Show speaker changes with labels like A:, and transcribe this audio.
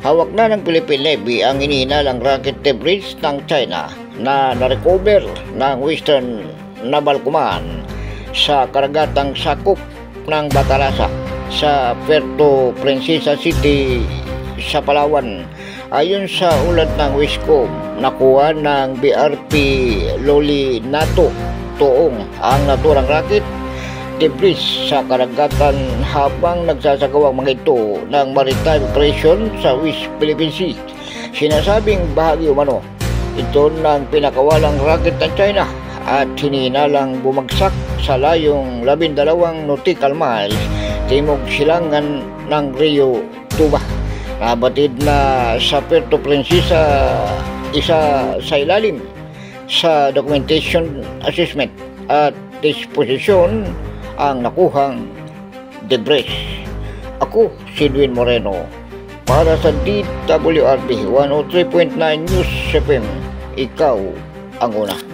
A: Hawak na ng Philippine Navy ang iniinalang rocket debris ng China na na-recover ng Western Naval Command sa karagatang sakop ng Batarasa sa Puerto Princesa City sa Palawan. Ayon sa ulat ng Wiscom, nakuha ng BRP Loli Nato Toong ang naturang rocket debris sa karagatan habang nagsasagawang mga ito ng maritime operation sa West Philippine Sea. Sinasabing bahagi umano ito ng pinakawalang rocket ng China at hinihinalang bumagsak sa layong 12 nautical miles timog silangan ng Rio Tuba. Nabatid na sa Puerto Princesa, isa sa ilalim sa documentation assessment at disposition ang nakuhang debris. Ako si Edwin Moreno para sa DWRB 103.9 News FM. Ikaw ang una.